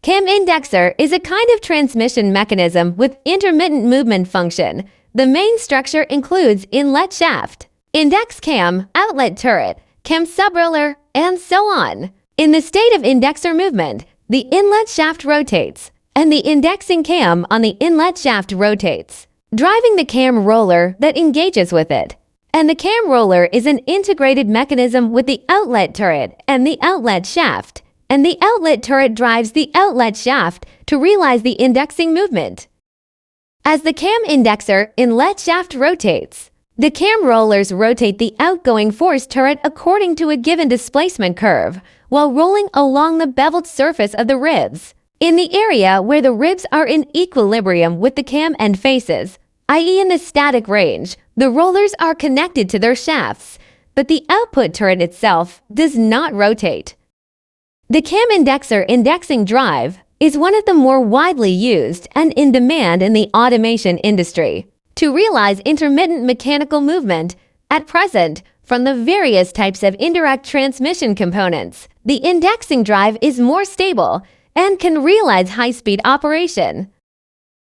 Cam indexer is a kind of transmission mechanism with intermittent movement function. The main structure includes inlet shaft, index cam, outlet turret, cam subroller, and so on. In the state of indexer movement, the inlet shaft rotates, and the indexing cam on the inlet shaft rotates, driving the cam roller that engages with it. And the cam roller is an integrated mechanism with the outlet turret and the outlet shaft. And the outlet turret drives the outlet shaft to realize the indexing movement. As the cam indexer inlet shaft rotates, the cam rollers rotate the outgoing force turret according to a given displacement curve, while rolling along the beveled surface of the ribs. In the area where the ribs are in equilibrium with the cam end faces, i.e. in the static range, the rollers are connected to their shafts, but the output turret itself does not rotate. The cam indexer indexing drive is one of the more widely used and in demand in the automation industry to realize intermittent mechanical movement. At present, from the various types of indirect transmission components, the indexing drive is more stable and can realize high-speed operation.